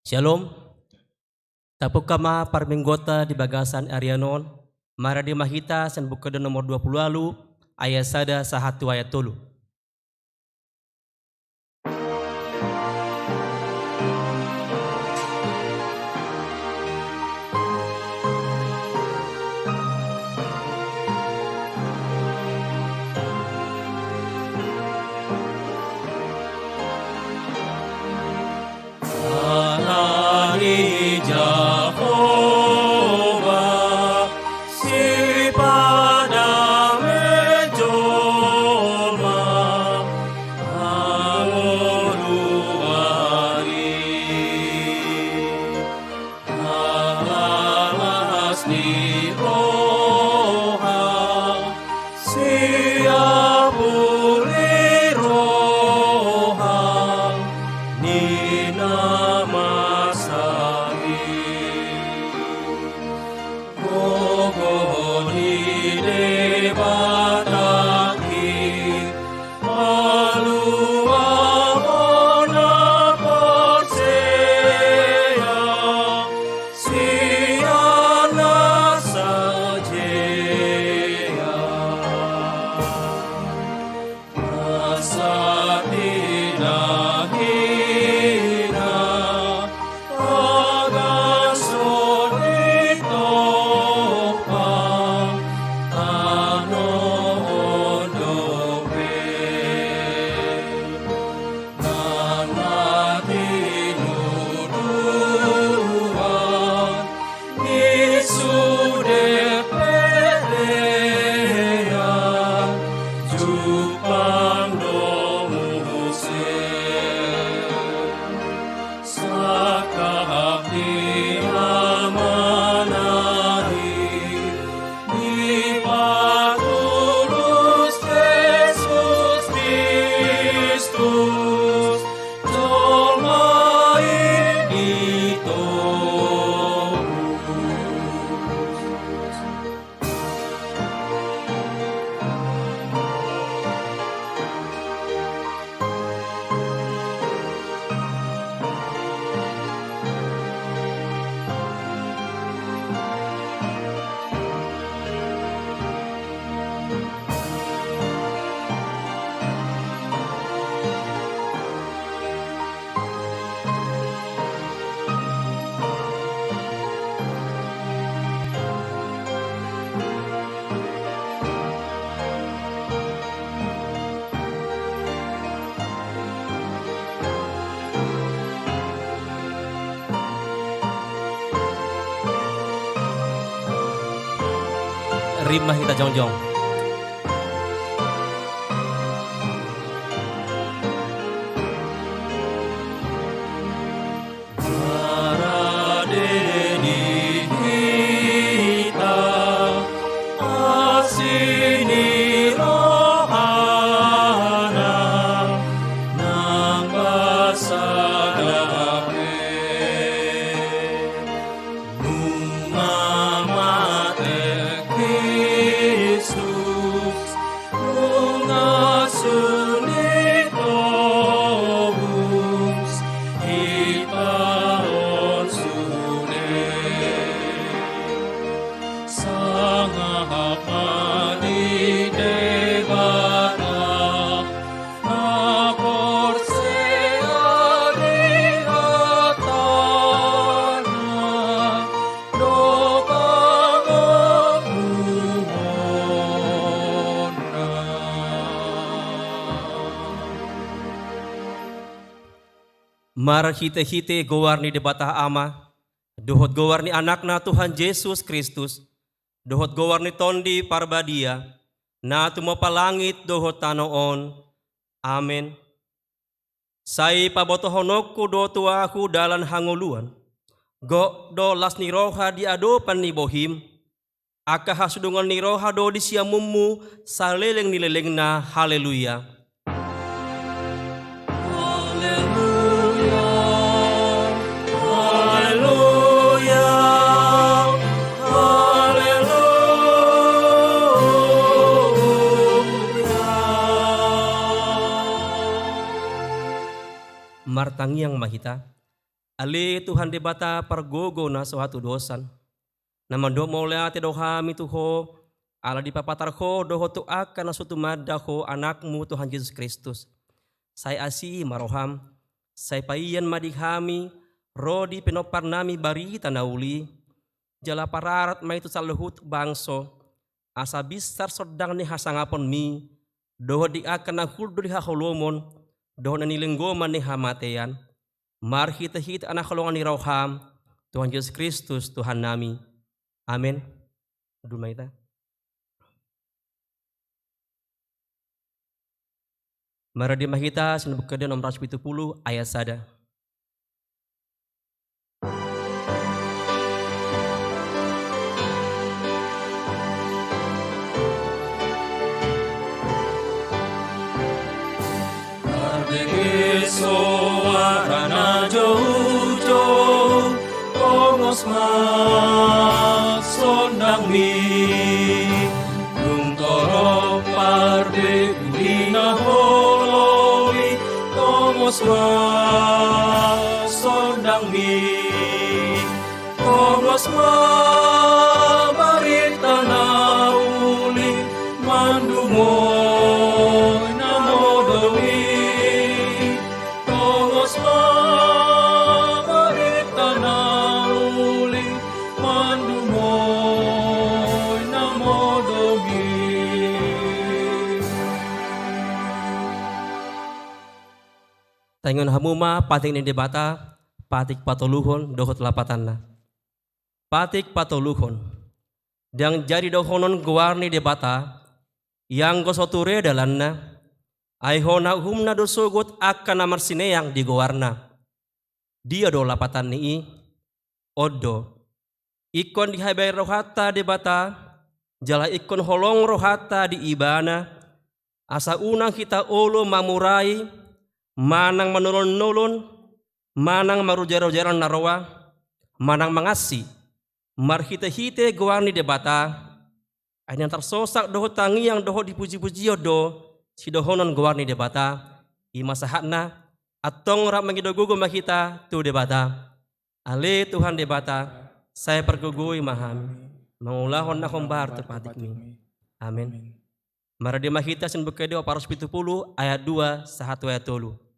Shalom, tapukama parmenggota di bagasan Arianon, mara di mahita san buka nomor 20 lalu, ayat sada sahatu ayat tulu. Rimah kita jongjong. Mar hite-hite gowarni di batah ama, dohot gowarni anakna Tuhan Yesus Kristus, dohot gowarni tondi parbadia, na tumopa langit dohot tanoon. Amen. Sai pabotohonokku do tuaku dalan hanguluan, go do las ni roha di adopan ni bohim, aka hasudungan ni roha do di siamummu, saleleng nileleng na haleluya. Martangi yang mahita, Ali Tuhan di bata pergogo na suatu dosan. Naman do mo leate do kami tuho. Ala di papatar ko doho tu akan na suatu madda ko anakmu Tuhan Yesus Kristus. Saya asi maroham. Saya paian madi kami. Rodi penopar nami barita nauli. Jala pararat ma itu saluhut bangso. Asa bisar sodang ni hasangapon mi. Doho di akan na huldo di haholomon. Doho na nilinggoman ni hamatean. Mari kita anak kalungan ni Roham, Tuhan Yesus Kristus, Tuhan nami. Amin. Dumai kita. Mari di mahita sinubuk kedua nomor 70 ayat sada. Suara jauh-jauh Pongos sondang mi Toro parbe ulina holoi Pongos sondang mi Pongos barita nauli mandumoy namodomi Taingon hamuma patik ni debata, patik patoluhon dohot lapatanna. Patik patoluhon. Yang jadi dohonon guarni debata, yang gosoture dalanna, aihona humna dosogot akan namar sineyang di guarna. Dia do lapatan ni odo. Ikon di habai rohata debata, jala ikon holong rohata di ibana, asa unang kita olo mamurai, manang menulun-nulun, manang marujar-rujaran narawa, manang mangasi, marhite-hite guarni debata, ay yang tersosak doho tangi yang doho dipuji-puji do, si dohonon guarni debata, imasahatna, atong rak mangidogugo makita tu debata, ale Tuhan debata, saya pergugui maham, mengulahon na kumbar terpatik mi. Amin. Mara di makita sin bukede Paros 70 ayat 2 1 ayat 3.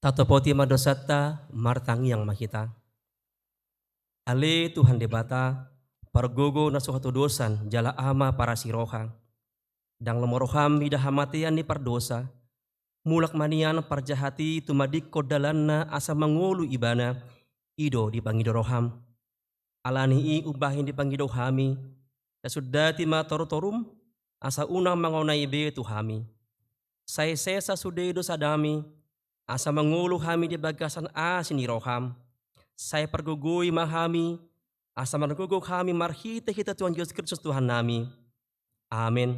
Tato poti madosata martangi yang makita. Ale Tuhan debata pargogo na suatu dosan jala ama para siroha. Dang lemoroham ida hamatian ni pardosa. Mulak manian parjahati tumadik kodalanna asa mangulu ibana ido dipangido roham. Alani i ubahin dipangido hami. Kasudati ma torum asa unang mangonai be tuhami. Saya sesa sudedo sadami. Asa mangulu kami di bagasan asin roham. Saya pergugui mahami. Asa margugo kami marhita kita Tuhan Yesus Kristus Tuhan nami. Amin.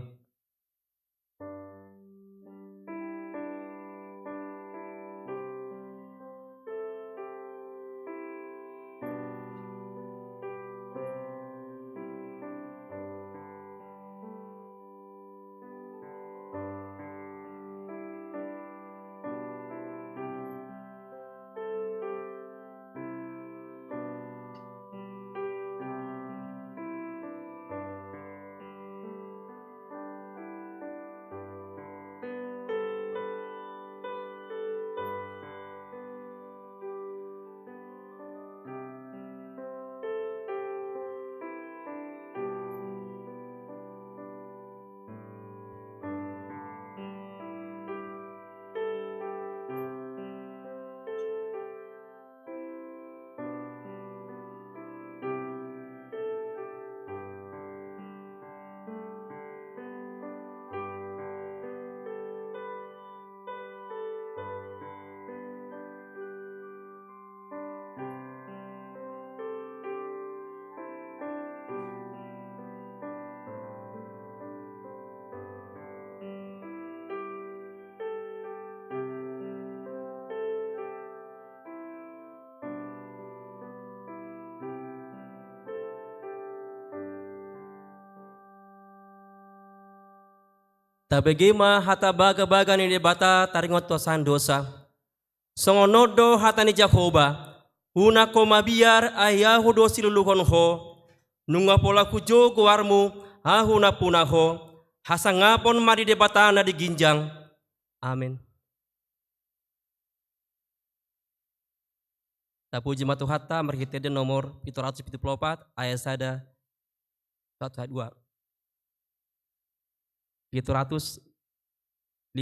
Tabegema hata baga-baga ni debata taringot tosan dosa. Songonodo hata ni Jakoba. Una ko mabiar ayahu do siluluhon ho. Nunga pola kujo guarmu ahuna puna ho. Hasangapon mari debata na di ginjang. Amin. Tapuji matu hatta merkitede nomor 774 ayat sada 1 ayat 2. 755.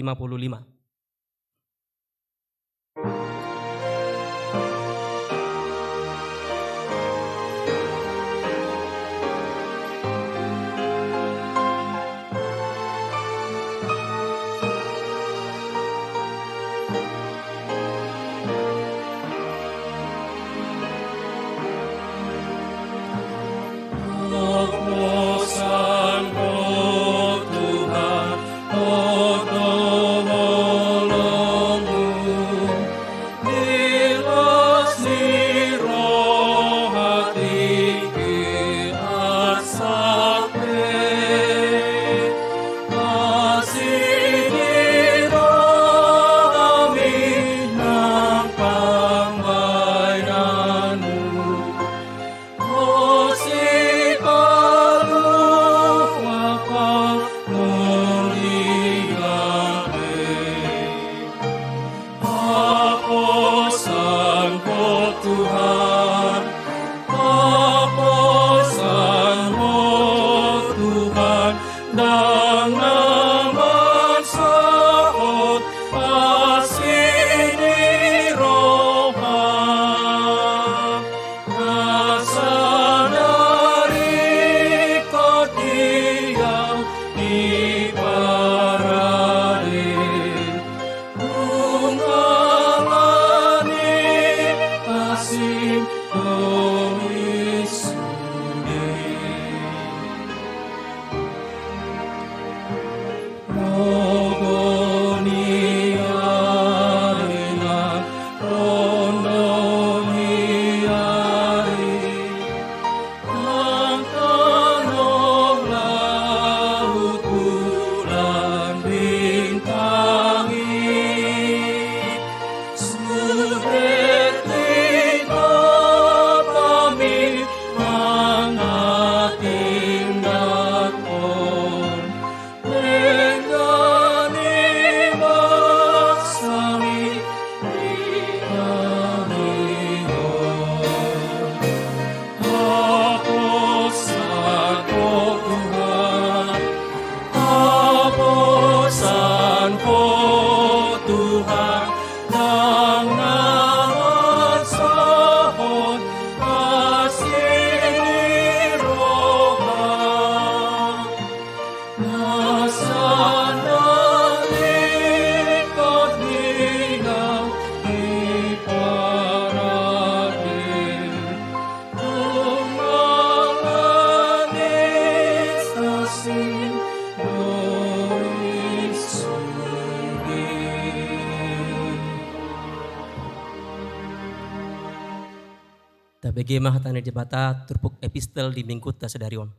Tabege mahatane debata turpuk epistel di mingkut ta sedarion.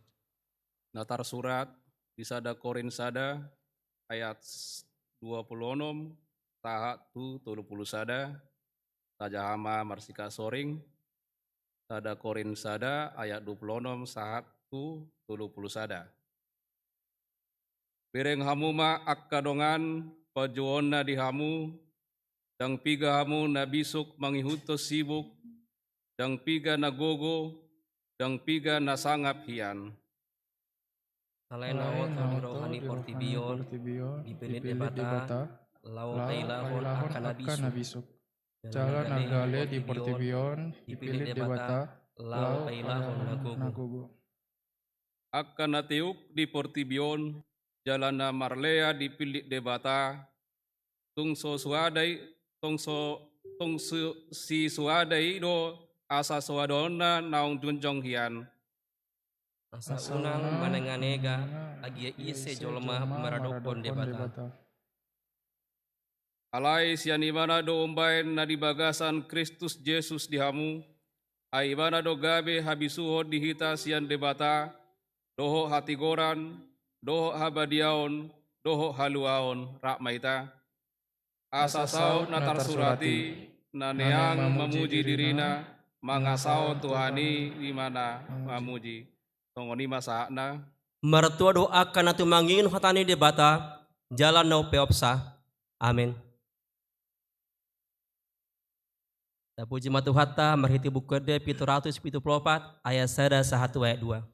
Natar surat di sada Korin sada ayat 26 taha tu 30 sada tajahama marsika soring sada Korin sada ayat 26 sahat tu 30 sada. Bereng hamu ma akkadongan pajuonna di hamu dang piga hamu na bisuk mangihutos sibuk dang piga na gogo dang piga na sangap hian. Selain awat di rohani portibion, dipilih debata, lau kailahon akan abisuk. Jalan nagale di portibion, dipilih debata, lau kailahon nagogo. Akan natiuk di portibion, jalan na marlea dipilih debata, tungso si suadai do asa suadona naung junjong hian. Asa unang manenganega agia ise jolma maradokon debata. Alai sianibana do umbain na dibagasan Kristus Yesus dihamu, aibana do gabe habisuho dihita sian debata, doho hatigoran, doho habadiaon, doho haluaon rak maita. Asa saut na tarsurati, na neang memuji dirina, mangasau Tuhani di mana memuji. Tongoni masakna. Mertua doakan na tumangin hatani debata, jalan no peopsa. Amin. Puji matuhata merhiti buku de 774 ayat 1 ayat 2.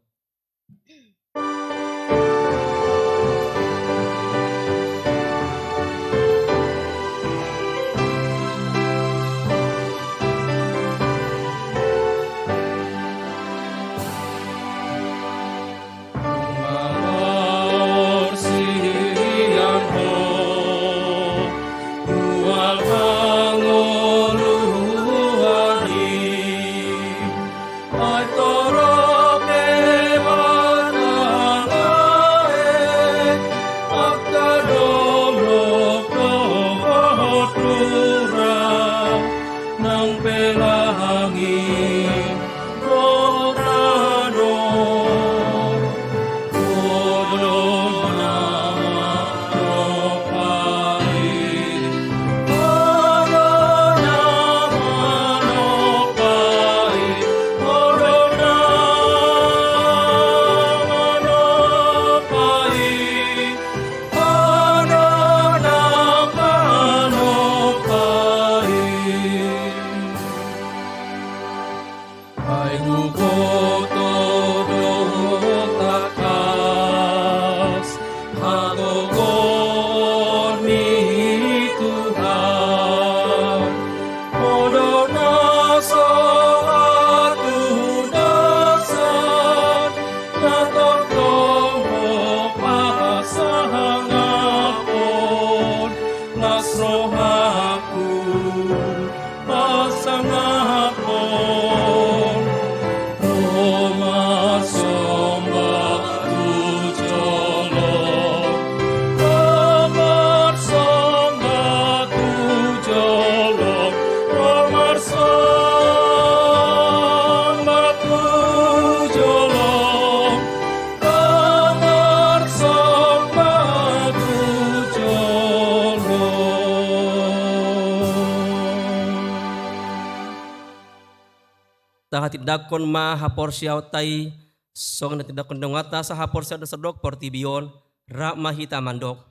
Tahatit dakon ma hapor siaw tai song na tidakon dongata sa hapor siaw sedok portibion rak mahita mandok.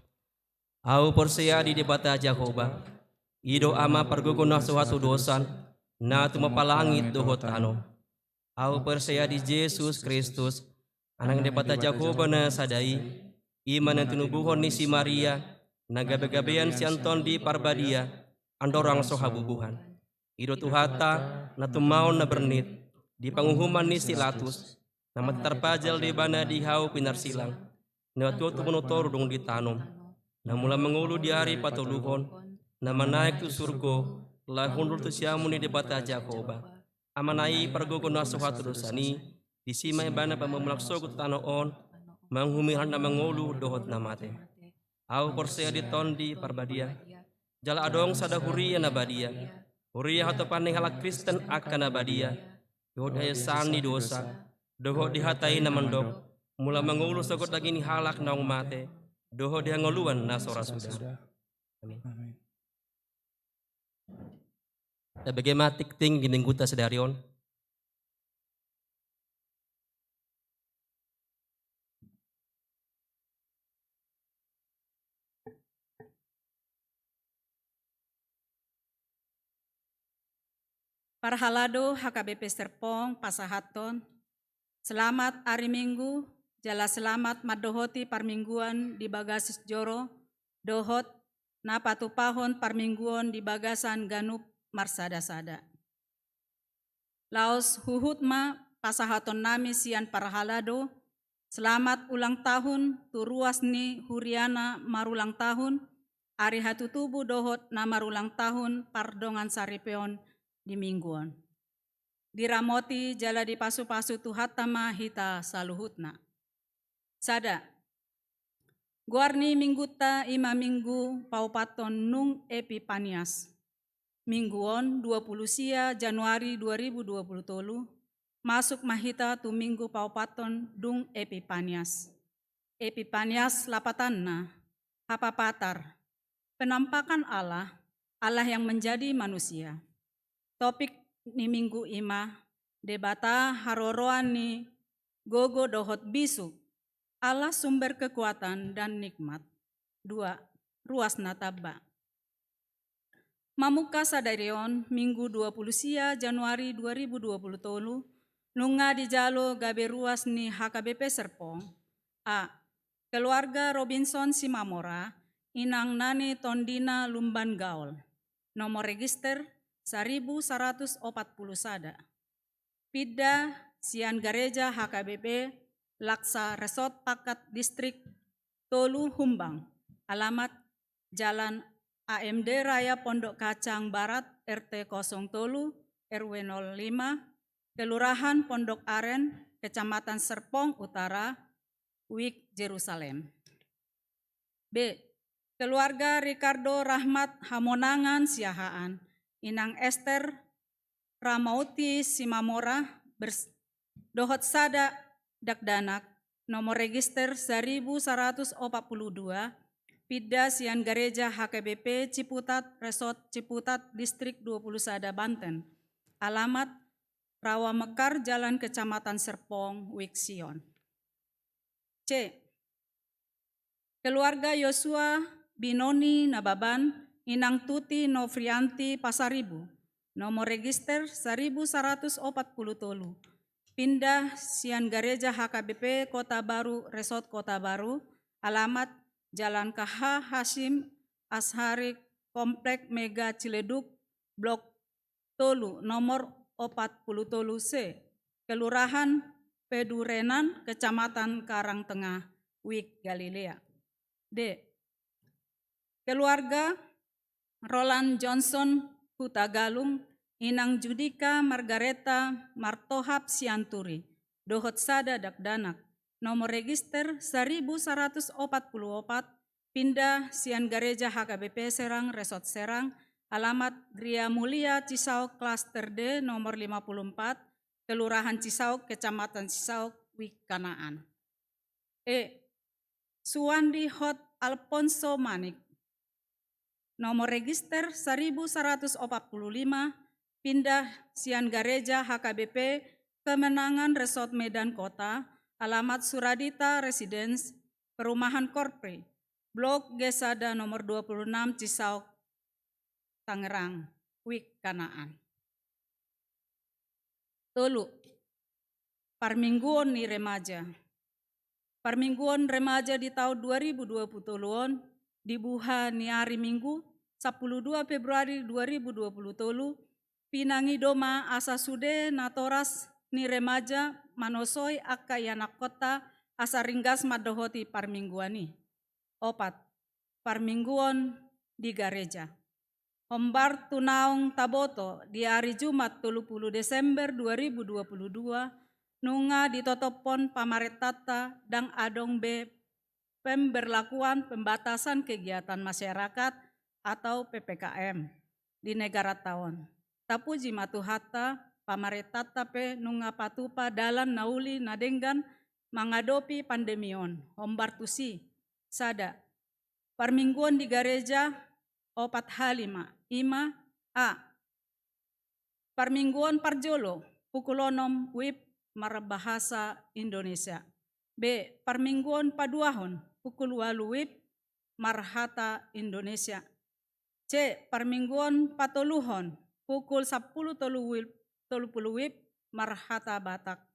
Au porsia di debata Jakoba. Ido ama perguguna suatu dosan na tumapalangit dohot ano. Au persia di Yesus Kristus anang debata Jakoba na sadai iman ang tinubuhon ni si Maria nagabe-gabean si Anton di Parbadia andorang sohabubuhan. Ido tuhata na tumaon na bernit di panghuman ni Silatus na matarpajal di bana di hau pinarsilang na tuto monotor dong ditanom na mula mengulo di hari patuluhon na manaik tu surgo lahundur tu siamu ni debata Jakoba amanai pergogo na suhatu dosani di simay bana pamamulaksogot tanoon manghumihan na mangulu dohot na mate au porsea di tondi Parbadia jala adong sada huria na badia huria hato paning halak Kristen akan na badia dohot ay sani dosa dohot dihatai na mandok mula mangulu sogot lagi ni halak naong mate dohot dia ngoluan na sora sudah. Amin. Bagaimana tikting ginengguta sedarion? Parhalado HKBP Serpong Pasahaton. Selamat hari Minggu, jala selamat madohoti parmingguan di Bagasis Joro, dohot na patupahon parmingguan di Bagasan Ganup Marsada-sada. Laos huhutma pasahaton nami sian parhalado, selamat ulang tahun turuas ni Huriana marulang tahun, ari hatutubu dohot na marulang tahun pardongan saripeon di mingguan. Diramoti jala di pasu-pasu tuhatama hita saluhutna. Sada, guarni mingguta ima minggu paupaton nung Epipanias. Mingguon 20 sia Januari 2020 masuk mahita tu minggu paupaton dung Epipanias. Epipanias lapatanna Hapapatar, penampakan Allah, Allah yang menjadi manusia. Topik ni minggu ima, debata haroroan ni gogo dohot bisu, Allah sumber kekuatan dan nikmat. 2. Ruas nataba. Mamuka sadarion Minggu 20 sia Januari 2020 tolu, nunga di jalo gabe ruas ni HKBP Serpong. A. Keluarga Robinson Simamora, inang nani Tondina Lumban Gaul. Nomor register 1140 sada. Pida Sian Gareja HKBP Laksa Resort Pakat Distrik Tolu Humbang. Alamat Jalan AMD Raya Pondok Kacang Barat RT 03 RW 05 Kelurahan Pondok Aren Kecamatan Serpong Utara Wik Jerusalem. B. Keluarga Ricardo Rahmat Hamonangan Siahaan, inang Esther Ramauti Simamora dohot sada dakdanak, nomor register 1142, Pida Sian Gareja HKBP Ciputat Resort Ciputat Distrik 20 Sada Banten. Alamat Rawa Mekar Jalan Kecamatan Serpong Wik Sion. C. Keluarga Yosua Binoni Nababan, inang Tuti Novrianti Pasaribu, nomor register 1140 tolu. Pindah Sian Gareja HKBP Kota Baru Resort Kota Baru, alamat Jalan KH Hashim Ashari Komplek Mega Ciledug Blok Tolu nomor 40 tolu C, Kelurahan Pedurenan Kecamatan Karangtengah Wik Galilea. D. Keluarga Roland Johnson Hutagalung, inang Judika Margareta Martohap Sianturi, dohot sada dakdanak, nomor register 1144, pindah Sian Gareja HKBP Serang Resort Serang, alamat Gria Mulia Cisauk Klaster D nomor 54, Kelurahan Cisauk Kecamatan Cisauk Wik Kanaan. E. Suwandi Hot Alfonso Manik, nomor register 1145, pindah Sian Gareja HKBP Kemenangan Resort Medan Kota, alamat Suradita Residence, Perumahan Korpri, Blok Gesada nomor 26 Cisauk, Tangerang, Wik Kanaan. Tolu, Parmingguon ni remaja. Parmingguon remaja di tahun 2020 toluon, dibuha ni hari Minggu 12 Februari 2020 tolu, pinangi doma asa sude natoras ni remaja manosoi akka yanak kota asa ringgas madohoti parmingguani. 4. Parmingguon di Gareja. Hombar tunaung taboto di hari Jumat 30 Desember 2022, nunga ditotopon pamaretata dang adong be pemberlakuan pembatasan kegiatan masyarakat atau PPKM di negara tahun. Tapuji matuhata pamaretata pe nunga patupa dalan nauli nadenggan menghadapi pandemion. Hombar tusi sada. Parmingguan di Gareja 4 ima A. Parmingguan Parjolo pukulonom WIP Marbahasa Indonesia. B. Parmingguan Paduahon pukul 8 WIP Marhata Indonesia. C. Parmingguan Patoluhon pukul 10 tolu WIP Marhata Batak.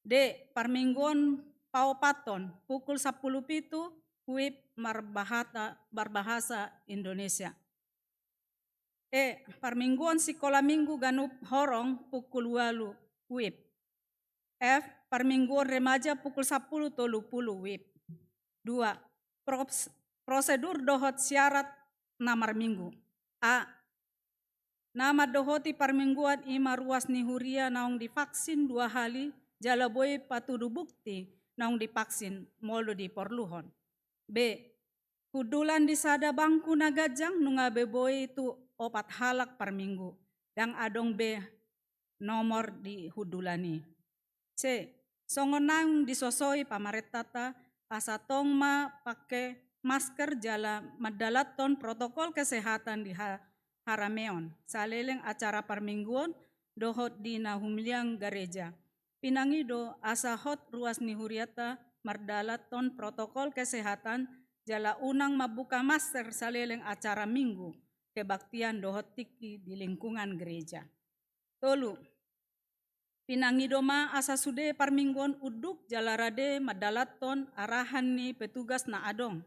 D. Parmingguan Paupaton pukul 10 pitu WIP Marbahasa Indonesia. E. Parmingguan Sekolah Minggu Ganup Horong pukul 8 WIP. F. Parmingguan Remaja pukul 10 tolu puluh WIP. 2. Prosedur dohot syarat namar minggu. A. Nama dohoti parmingguan ima ruas ni huria naung divaksin 2 hali, jalaboy patudu bukti naung divaksin molo di porluhon. B. Kudulan di sada bangku nagajang nunga beboy itu 4 halak per minggu, dang adong B nomor di hudulani. C. Songonang disosoi pamaretata asa tongma pake masker jala madalaton protokol kesehatan di harameon. Saleleng acara parmingguan dohot di nahumliang gereja. Pinangido asahot ruas ni huriata mardalaton protokol kesehatan jala unang mabuka masker saleleng acara minggu kebaktian dohot tiki di lingkungan gereja. Tolu, pinangidoma asa sude parmingguan uduk jala rade madalaton arahan ni petugas na adong.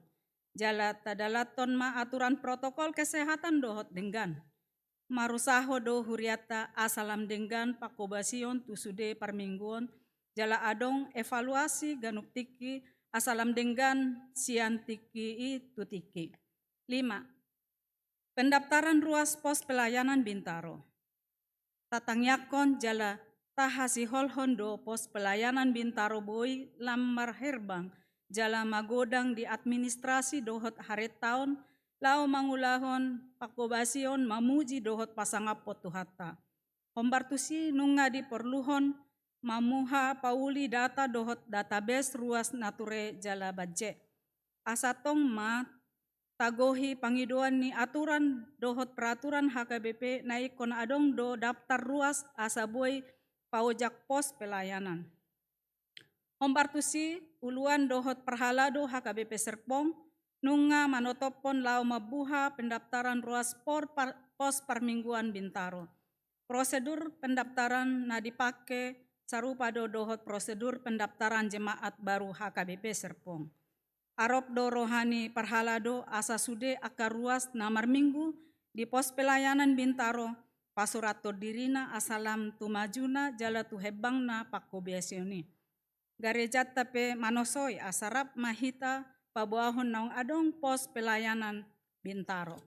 Jala tadalaton ma aturan protokol kesehatan dohot denggan. Marusaho do huriata asalam denggan pakobasion tu sude parmingguan jala adong evaluasi ganuk tiki asalam denggan sian tiki itu tiki. 5. Pendaftaran ruas pos pelayanan Bintaro. Tatangyakon jala tahasi holhondo pos pelayanan Bintaro Boi lamar herbang jala magodang di administrasi dohot haret tahun lao mangulahon pakobasion mamuji dohot pasangapot tuhata. Hombartusi nunga di perluhon mamuha pauli data dohot database ruas nature jala budget. Asatong ma tagohi pangidoan ni aturan dohot peraturan HKBP naik kon adong do daftar ruas asaboy paojak pos pelayanan. Hombartusi uluan dohot perhalado HKBP Serpong nunga manotopon lau mabuha pendaftaran ruas pos parmingguan Bintaro. Prosedur pendaftaran na dipake sarupa do dohot prosedur pendaftaran jemaat baru HKBP Serpong. Arop do rohani perhalado asa sude akar ruas namar minggu di pos pelayanan Bintaro pasurato dirina asalam tumajuna jala tu hebangna pakobiasioni. Garejat tape manosoi asarap mahita pabuahon naung adong pos pelayanan Bintaro.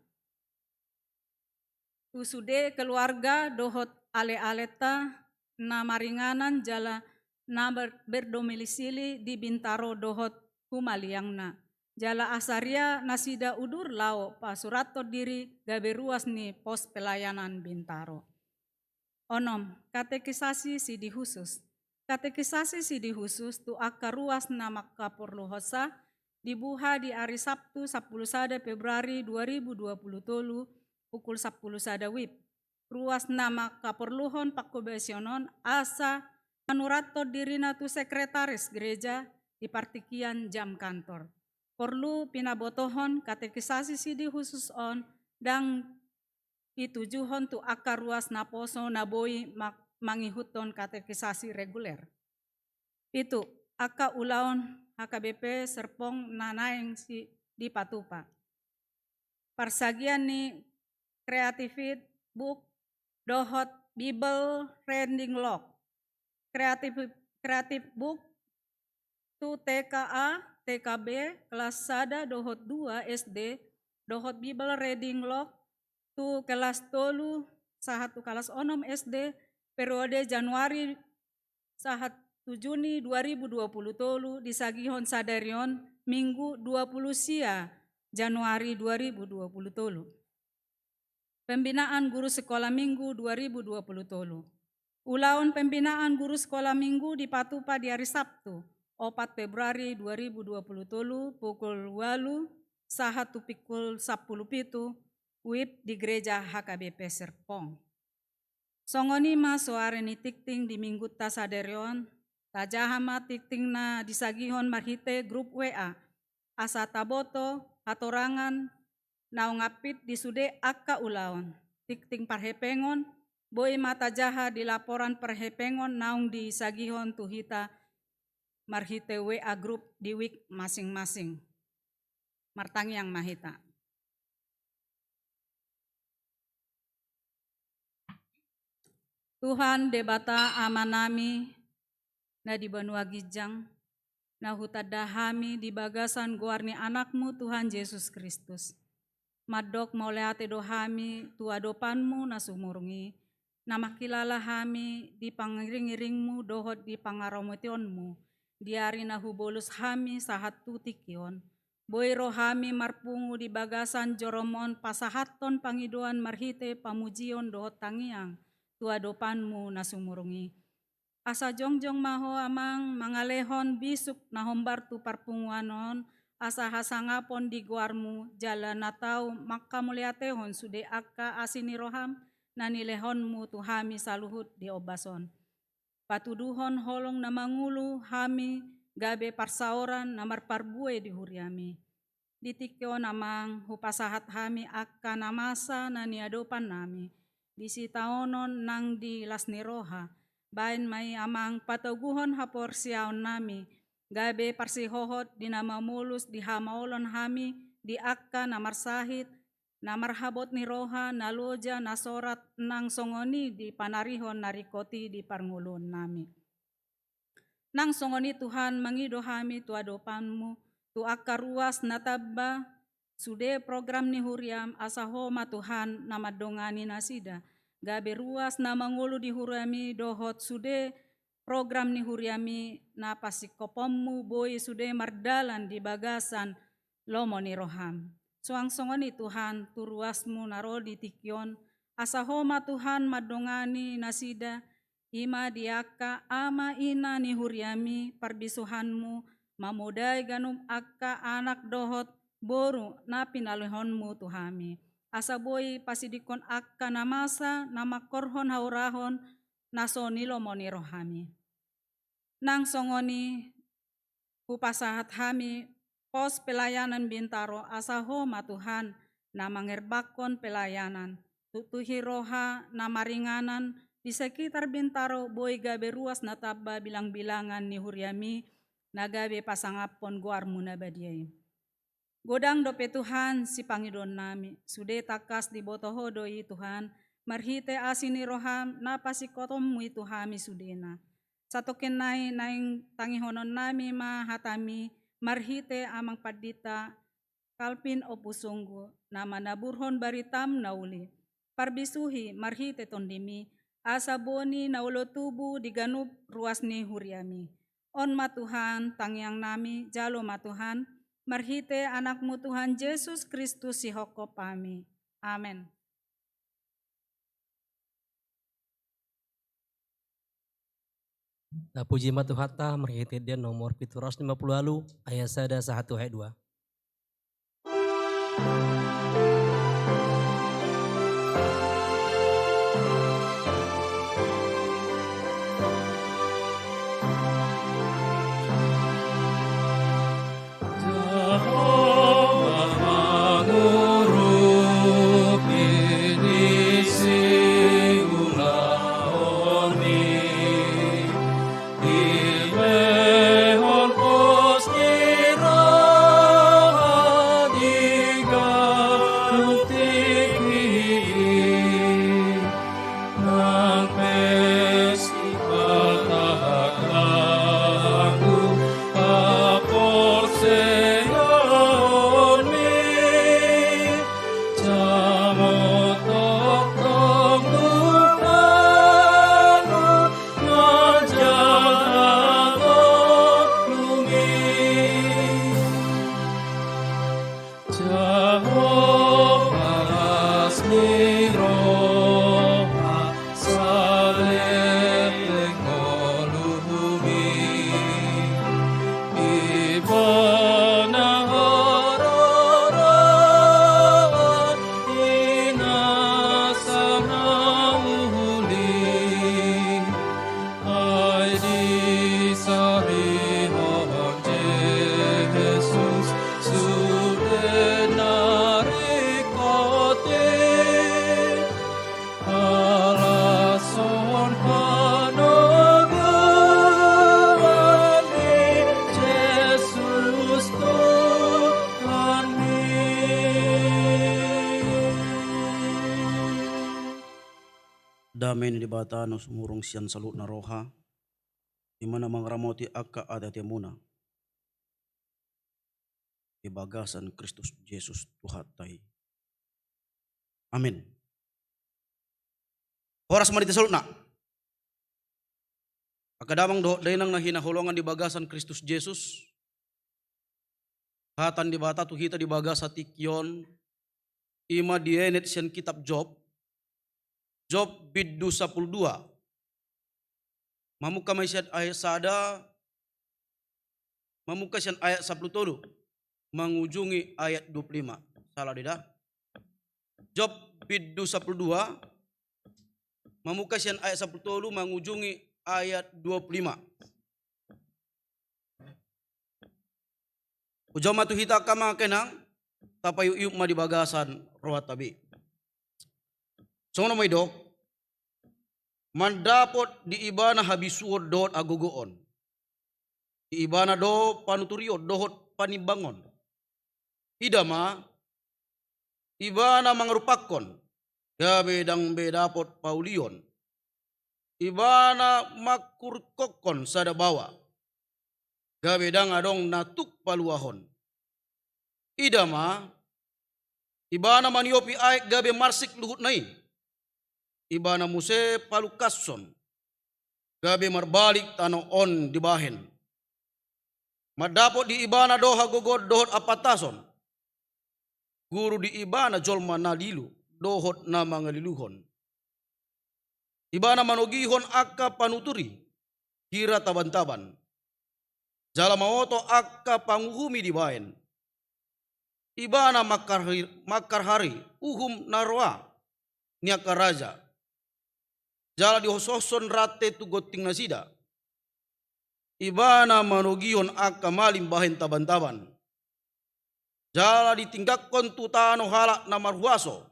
Tu sude keluarga dohot ale-aleta na maringanan jala na berdomilisili di Bintaro dohot humaliangna. Jala asaria nasida udur lao pasurato diri gabe ruas ni pos pelayanan Bintaro. Onom, katekisasi sidi khusus. Katekisasi sidi khusus tu akar ruas nama kapurluhosa dibuha di hari Sabtu 10 Februari 2020 pukul 10 WIB. Ruas nama kaperluhon pakobesionon asa manurato dirina tu sekretaris gereja di partikian jam kantor. Perlu pinabotohon katekisasi sidi khusus on dan itujuhon tu akar ruas naposo naboi mangihuton katekisasi reguler. Itu aka ulaon HKBP Serpong nanaeng si di Patupa. Parsagian ni kreativit book dohot Bible reading log. Kreatif book tu TKA, TKB, kelas sada dohot 2 SD, dohot Bible reading log, tu kelas tolu, sahat tu kelas onom SD, periode Januari sahat tu Juni 2020 tolu, disagihon sadarion Minggu 20 sia Januari 2020 tolu. Pembinaan guru sekolah Minggu 2020 tolu. Ulaun pembinaan guru sekolah Minggu di Patupa di hari Sabtu 4 Februari 2020 tolu pukul 8 sahat tu pukul 10 pitu WIB di gereja HKBP Serpong. Songonima soare ni tikting di minggu tasaderion tajahama tikting na disagihon marhite grup WA asa taboto hatorangan naungapit di sude akka ulaon tikting parhepengon boy mata jaha di laporan perhepengon naung di sagihon tuhita marhite WA grup di week masing-masing. Martang yang mahita. Tuhan debata amanami na di Banua Gijang na hutadahami di bagasan guarni anakmu Tuhan Yesus Kristus. Madok mauleate dohami tuadopanmu na sumurungi na makilala hami di pangiring-iringmu dohot di pangaromotionmu. Diari na hubolus hami sahat tutikion. Boy rohami marpungu di bagasan joromon pasahaton pangiduan marhite pamujion dohot tangiang tuadopanmu na sumurungi. Asa jongjong maho amang mangalehon bisuk na hombar tu parpunguanon asa hasangapon di guarmu, jala natau makka muliatehon sude akka asini roham, nanilehonmu tuhami saluhut di obason. Patuduhon holong na mangulu hami, gabe parsaoran na marparbue di huriami. Ditikyo namang hupasahat hami akka namasa na niadopan nami. Disitaonon nang di lasni roha, bain may amang pataguhon hapor siyaon nami, gabe parsihohot di namamulus di hamaolon hami, di akka na marsahit, na marhabot ni roha, na loja, na sorat nang songoni di panarihon narikoti di parngulon nami. Nang songoni Tuhan mangido hami tuadopanmu, tu akka ruas na tabba, sude program ni huriam asahoma Tuhan na madongani nasida, gabe ruas na mangulu di huriami dohot sude program ni huriami na pasikopommu boy sude mardalan di bagasan lomo ni roham. Suang songoni Tuhan tu ruasmu naro di tikyon, asahoma Tuhan madongani nasida, ima diaka ama ina ni huriami parbisuhanmu, mamudai ganum akka anak dohot boru na pinalihonmu Tuhami. Asa boy pasidikon akka namasa namakorhon haurahon naso nilomo ni rohami. Nang songoni hupasahat hami pos pelayanan Bintaro asahoma Tuhan na mangerbakon pelayanan. Tutuhi roha na maringanan di sekitar Bintaro boy gabe ruas na tabba bilang-bilangan ni huriami na gabe pasangapon guarmu na badiay. Godang dope Tuhan si Pangidon nami, sude takas di botoho doi Tuhan, marhite asini roham na pasikotommu itu hami sudena. Satoken naing tangihonon nami mahatami, marhite amang padita, kalpin o pusunggu, na manaburhon baritam nauli. Parbisuhi marhite tondimi, asa boni na ulo tubu di ganup ruas ni huriami. On matuhan tangiang nami, jalo matuhan, marhite anakmu Tuhan Yesus Kristus si hoko pami. Amen. Puji matuhata marhite dia nomor 750 ayat 1 ayat 2. Damai ni dibata no sumurong siyan salut na roha, imana mangramoti akka ada temuna. Ibagasan Kristus Yesus Tuhan tai. Amin. Horas marita salut na. Akadamang do dainang nahinahulongan di bagasan Kristus Yesus. Hatan di bata tu hita di bagasa tikyon. Ima dienet siyan kitab Job. Job biddu 12. Mamuka maisiat ayat sada. Mamuka siyan ayat 10. mengunjungi ayat 25. Salah tidak? Job biddu 12 memukasian ayat 10 mengunjungi ayat 25. Ujama tu hita kama kenang tapayu iup ma di bagasan rohat tabi. Sono mo idok mandapot di ibana habisuod dohot agogoon. Di ibana do panuturio dohot panibangon. Idama ibana mangrupakon gabe dang bedapot paulion. Ibana makurkokon sada bawa. Gabe dang adong natuk paluahon. Idama ibana maniopi aik gabe marsik luhut nai. Ibana muse palukasson. Gabe marbalik tano on dibahen. Madapot di ibana doha gogod dohot apatason. Guru di ibana jolma nalilu dohot na mangaliluhon. Ibana manogihon akka panuturi kira taban-taban. Jala maoto akka panguhumi dibahen. Ibana makar hari uhum narwa niaka raja. Jala dihososon rate tu goting nasida. Ibana manogihon akka malim bahen taban-taban. Jala ditinggakon tu tano halak na marhuaso.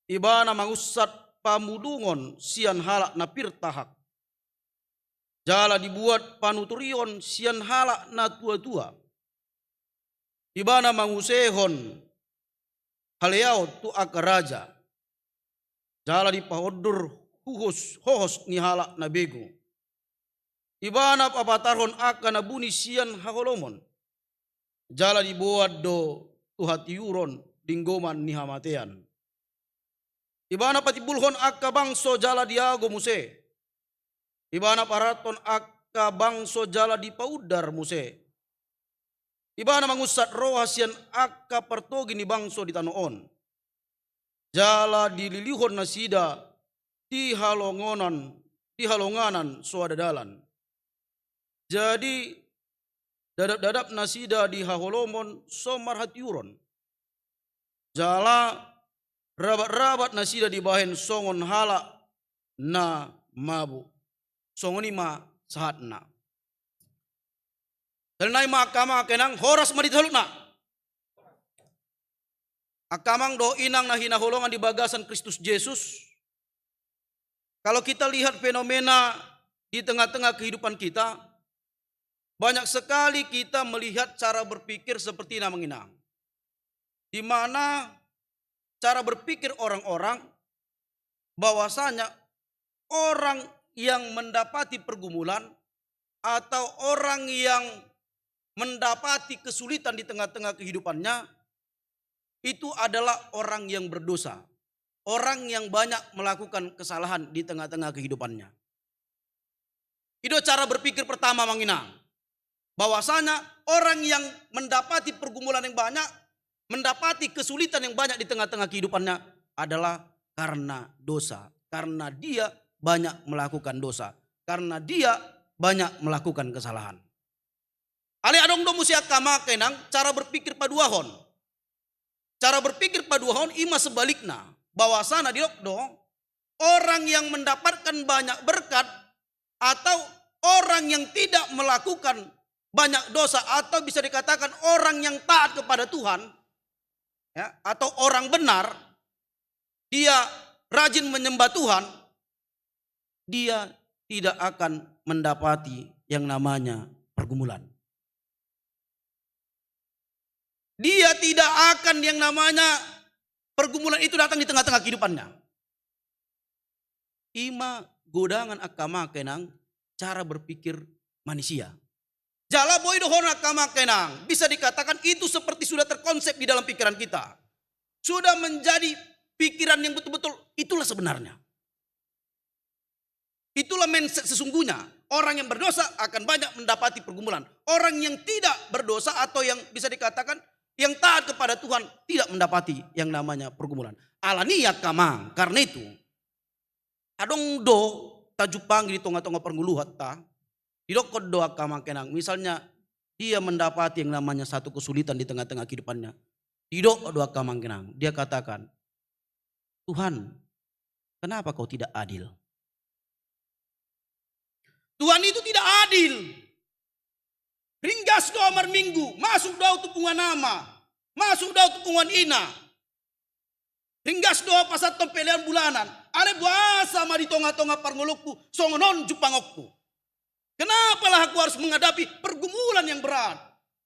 Ibana mangusat pamudungon sian halak na pirtahak. Jala dibuat panuturion sian halak na tua-tua. Ibana mangusehon haleao tu akaraja. Jala dipahodur hohos ni halak na bego. Ibana papatarhon aka na buni sian hakolomon. Jala dibuat do tuhatiuron dinggoman ni hamatean. Ibana patibulhon akka bangso jala diago muse. Ibana paraton akka bangso jala di paudar muse. Ibana mangusat rohasian akka pertogi ni bangso di tanoon. Jala dililihon nasida di halonganan suadadalan. Jadi dadap-dadap nasida di haholomon somar hatiuron. Jala rabat-rabat nasida di bahen songon halak na mabu. Songoni ma sahatna. Dalnai ma akama kenang horas ma ditolukna. Akamang do inang na hinaholongan di bagasan Kristus Yesus. Kalau kita lihat fenomena di tengah-tengah kehidupan kita, banyak sekali kita melihat cara berpikir seperti namang inang. Di mana cara berpikir orang-orang bahwasanya orang yang mendapati pergumulan atau orang yang mendapati kesulitan di tengah-tengah kehidupannya itu adalah orang yang berdosa, orang yang banyak melakukan kesalahan di tengah-tengah kehidupannya. Itu cara berpikir pertama manginang, bahwasanya orang yang mendapati pergumulan yang banyak, mendapati kesulitan yang banyak di tengah-tengah kehidupannya adalah karena dosa, karena dia banyak melakukan dosa, karena dia banyak melakukan kesalahan. Ali adong do musia kama kenang cara berpikir paduahon. Cara berpikir paduahon ima sebaliknya, bahwasana diokdo orang yang mendapatkan banyak berkat atau orang yang tidak melakukan banyak dosa atau bisa dikatakan orang yang taat kepada Tuhan, ya, atau orang benar, dia rajin menyembah Tuhan, dia tidak akan mendapati yang namanya pergumulan. Dia tidak akan yang namanya pergumulan itu datang di tengah-tengah kehidupannya. Ima godangan akama kenang cara berpikir manusia. Jala boy dohon akama kenang bisa dikatakan itu seperti sudah terkonsep di dalam pikiran kita. Sudah menjadi pikiran yang betul-betul itulah sebenarnya. Itulah mindset sesungguhnya. Orang yang berdosa akan banyak mendapati pergumulan. Orang yang tidak berdosa atau yang bisa dikatakan yang taat kepada Tuhan tidak mendapati yang namanya pergumulan. Alaniat kamang. Karena itu adong do tajupang di tengah-tengah perguluhan ta. Didokot doa kamang kenang. Misalnya dia mendapati yang namanya satu kesulitan di tengah-tengah kehidupannya. Tidak doa kamangkenang. Dia katakan, Tuhan, kenapa kau tidak adil? Tuhan itu tidak adil. Ringgas doa minggu, masuk doa tupungan nama, masuk doa tupungan ina. Ringgas doa pasat pelian bulanan. Ada buasa ma di tonga-tonga parngolokku, songonon jupangokku. Kenapa lah aku harus menghadapi pergumulan yang berat,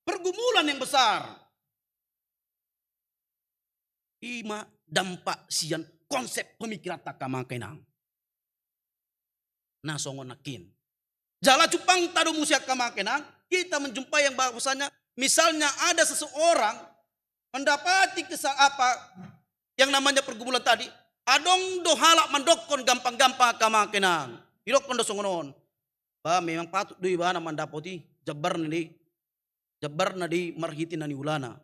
pergumulan yang besar? Ima dampak sian konsep pemikiran takamakenang. Nah songonakin. Jala cupang tado musia kamakenang, kita menjumpai yang bahwasanya misalnya ada seseorang mendapati yang namanya pergumulan tadi, adong do halak mandokon gampang-gampang kamakenang. Idokon do songonon. Bah memang patut do ibana mandapoti jabar nadi marhiti nani ulana.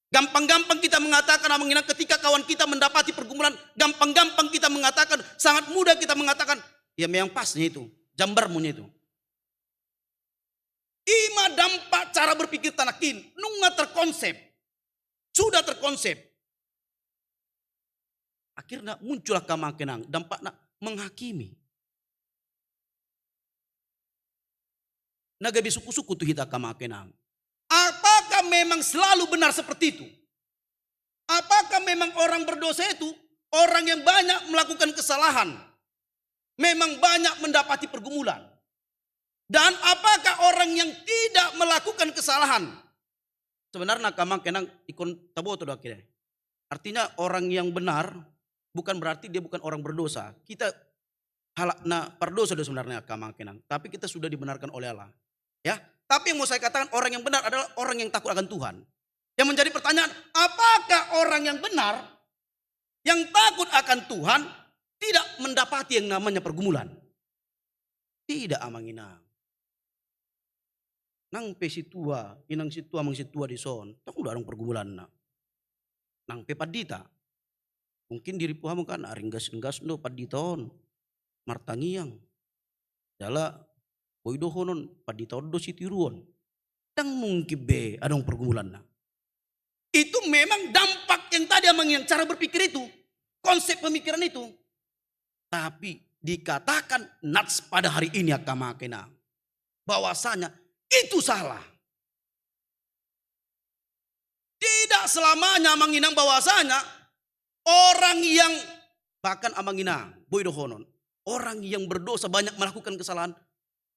Gampang-gampang kita mengatakan mengingat ketika kawan kita mendapati pergumulan, gampang-gampang kita mengatakan, sangat mudah kita mengatakan, ya memang pasnya itu, jambarmunya itu. Ima dampak cara berpikir tanakin, nunga terkonsep, sudah terkonsep. Akhirnya muncullah kamakenang, dampaknya menghakimi. Naga bisuku-suku tuh hita kamakenang. Apakah memang selalu benar seperti itu? Apakah memang orang berdosa itu orang yang banyak melakukan kesalahan? Memang banyak mendapati pergumulan. Dan apakah orang yang tidak melakukan kesalahan? Sebenarnya kamakenang ikon taboto akhirnya. Artinya orang yang benar bukan berarti dia bukan orang berdosa. Kita halakna perdosa sebenarnya kamakenang. Tapi kita sudah dibenarkan oleh Allah. Ya, tapi yang mau saya katakan orang yang benar adalah orang yang takut akan Tuhan. Yang menjadi pertanyaan, apakah orang yang benar yang takut akan Tuhan tidak mendapati yang namanya pergumulan? Tidak amanginang. Nang pe situa, inang situa mang situa di son, tak udah orang pergumulan na. Nang pe padita. Mungkin diri puhamu kan aringgas-enggas no paditon. Martangiang. Jala boy dohonon padita do sitiruon. Tang mungkin be adong pergumulan na. Itu memang dampak yang tadi yang cara berpikir itu. Konsep pemikiran itu. Tapi dikatakan nats pada hari ini akamakena. Bahwasanya itu salah. Tidak selamanya amanginang bahwasanya orang yang bahkan amanginang boy dohonon. Orang yang berdosa banyak melakukan kesalahan.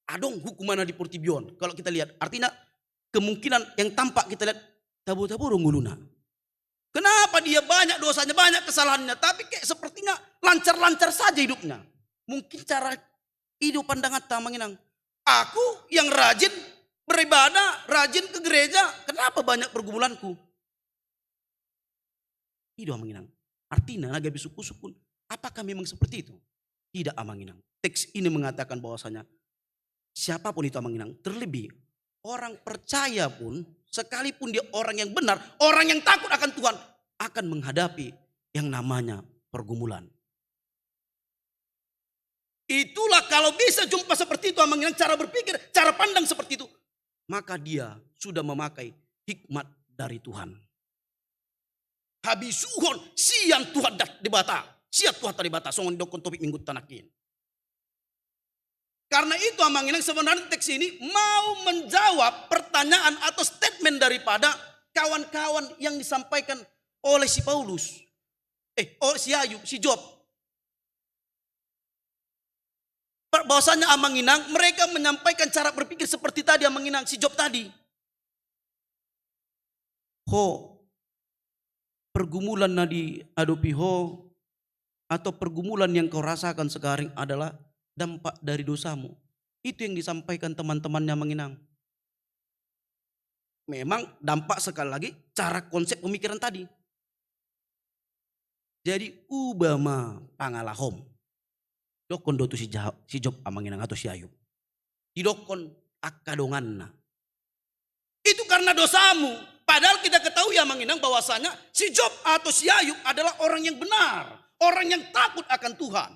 Adong hukuman di Portibion. Kalau kita lihat artinya kemungkinan yang tampak kita lihat tabu-tabu ronguluna. Kenapa dia banyak dosanya, banyak kesalahannya. Tapi kayak sepertinya lancar-lancar saja hidupnya. Mungkin cara hidup pandangan tamanginang. Aku yang rajin beribadah, rajin ke gereja. Kenapa banyak pergumulanku? Hidup amanginang. Artinya naga bisuku-sukun. Apakah memang seperti itu? Tidak amanginang. Teks ini mengatakan bahwasanya siapapun itu amanginang. Terlebih orang percaya pun, sekalipun dia orang yang benar, orang yang takut akan Tuhan, akan menghadapi yang namanya pergumulan. Itulah kalau bisa jumpa seperti itu, mengenai cara berpikir, cara pandang seperti itu, maka dia sudah memakai hikmat dari Tuhan. Habisuhon siang Tuhan dibata, siap Tuhan dibata, songon dokon topik minggu tanakin. Karena itu amanginang sebenarnya teks ini mau menjawab pertanyaan atau statement daripada kawan-kawan yang disampaikan oleh si Paulus. Oleh si Ayub, si Job. Bahwasanya amanginang mereka menyampaikan cara berpikir seperti tadi amanginang si Job tadi. Pergumulan nadi adopi atau pergumulan yang kau rasakan sekarang adalah dampak dari dosamu. Itu yang disampaikan teman-temannya menginang. Memang dampak sekali lagi cara konsep pemikiran tadi. Jadi ubama pangalahom. Dokon do tu si Job amanginang atau si Ayub. Didokon akadonganna. Itu karena dosamu. Padahal kita ketahui amanginang bahwasanya si Job atau si Ayub adalah orang yang benar. Orang yang takut akan Tuhan.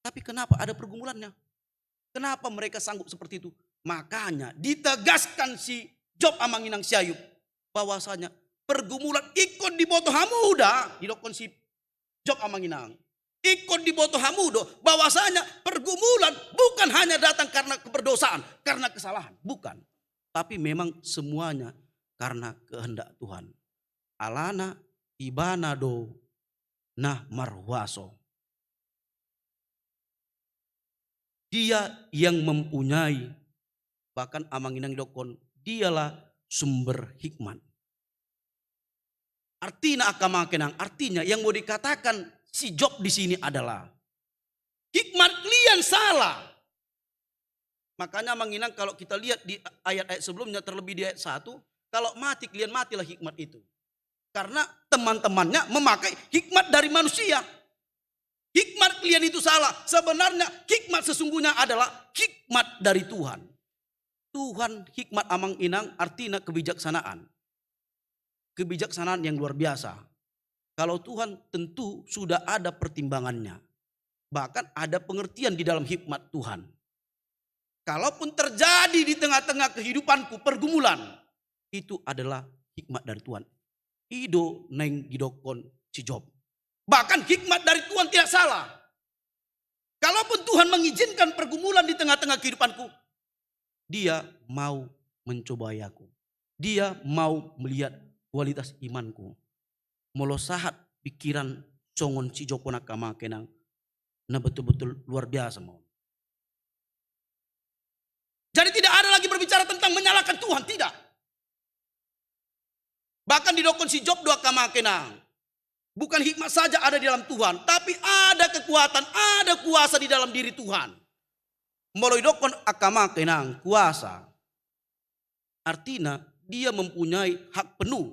Tapi kenapa ada pergumulannya? Kenapa mereka sanggup seperti itu? Makanya ditegaskan si Job amanginang si Ayub bahwasanya pergumulan ikut di boto hamuda didokon si Job amanginang. Ikut di boto hamudo bahwasanya pergumulan bukan hanya datang karena keberdosaan, karena kesalahan, bukan. Tapi memang semuanya karena kehendak Tuhan. Alana ibana do nah marwaso. Dia yang mempunyai, bahkan amanginang dokon, dialah sumber hikmat. Artinya akamakenang, artinya yang mau dikatakan si Job di sini adalah hikmat kalian salah. Makanya amanginang kalau kita lihat di ayat-ayat sebelumnya, terlebih di ayat 1, kalau mati kalian matilah hikmat itu. Karena teman-temannya memakai hikmat dari manusia. Hikmat kalian itu salah. Sebenarnya hikmat sesungguhnya adalah hikmat dari Tuhan. Tuhan hikmat amang inang artinya kebijaksanaan. Kebijaksanaan yang luar biasa. Kalau Tuhan tentu sudah ada pertimbangannya. Bahkan ada pengertian di dalam hikmat Tuhan. Kalaupun terjadi di tengah-tengah kehidupanku pergumulan, itu adalah hikmat dari Tuhan. Ido neng gidokon si Job. Bahkan hikmat dari Tuhan tidak salah. Kalaupun Tuhan mengizinkan pergumulan di tengah-tengah kehidupanku, Dia mau mencobai aku. Dia mau melihat kualitas imanku. Melosahat pikiran songon si Jopona kama kenang. Nah betul-betul luar biasa mau. Jadi tidak ada lagi berbicara tentang menyalahkan Tuhan, tidak. Bahkan di dokon si Job doa kama kenang. Bukan hikmat saja ada di dalam Tuhan, tapi ada kekuatan, ada kuasa di dalam diri Tuhan. Melalui dokon akama kenang, kuasa. Artinya dia mempunyai hak penuh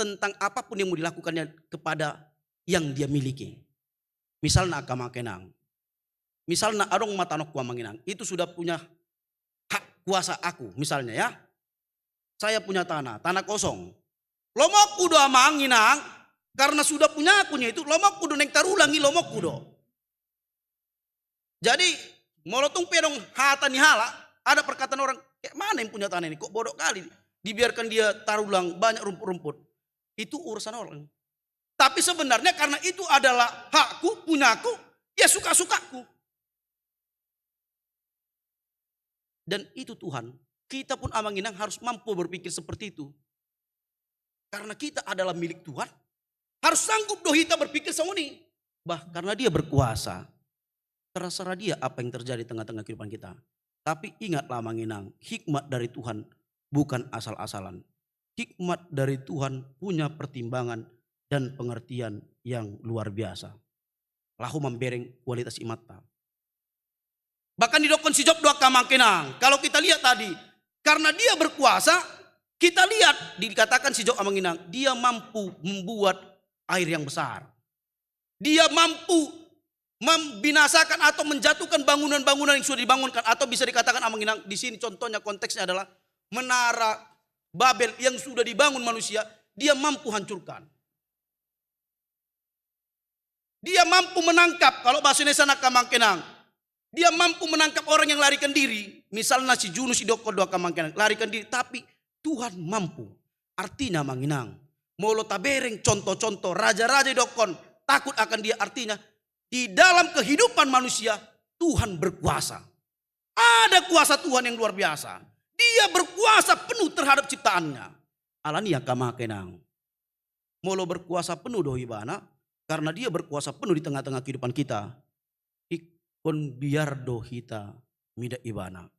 tentang apapun yang mau dilakukannya kepada yang dia miliki. Misalnya akama kenang. Misalnya adong matanok kuamanginang, itu sudah punya hak kuasa aku misalnya ya. Saya punya tanah kosong. Lomok kudo amanginang, karena sudah punya akunya itu, lomok kudo neng tarulangi lomok kudo. Jadi, molotung pedong hata ni hala, ada perkataan orang, kayak mana yang punya tanah ini, kok bodoh kali, dibiarkan dia tarulang banyak rumput-rumput. Itu urusan orang. Tapi sebenarnya karena itu adalah hakku, punyaku, ya suka-sukaku. Dan itu Tuhan, kita pun amanginang harus mampu berpikir seperti itu. Karena kita adalah milik Tuhan, harus sanggup kita berpikir songoni. Karena Dia berkuasa, terserah Dia apa yang terjadi di tengah-tengah kehidupan kita. Tapi ingatlah manginang, hikmat dari Tuhan bukan asal-asalan. Hikmat dari Tuhan punya pertimbangan dan pengertian yang luar biasa. Lahu membereng kualitas imata. Bahkan di dokon si Job doa kamangkenang. Kalau kita lihat tadi, karena Dia berkuasa, kita lihat dikatakan si Job amanginang, dia mampu membuat air yang besar. Dia mampu membinasakan atau menjatuhkan bangunan-bangunan yang sudah dibangunkan, atau bisa dikatakan amanginang di sini contohnya konteksnya adalah menara Babel yang sudah dibangun manusia, dia mampu hancurkan. Dia mampu menangkap, kalau bahasa Indonesia nak kamangkenang, dia mampu menangkap orang yang larikan diri, misalnya si Junus idoko doa kamangkenang, larikan diri, tapi Tuhan mampu. Artinya manginang. Molo tabereng contoh-contoh raja-raja dokon takut akan Dia. Artinya di dalam kehidupan manusia Tuhan berkuasa. Ada kuasa Tuhan yang luar biasa. Dia berkuasa penuh terhadap ciptaannya. Alania kama kenang. Molo berkuasa penuh dohibana. Karena Dia berkuasa penuh di tengah-tengah kehidupan kita. Ikon biar dohita mida ibana.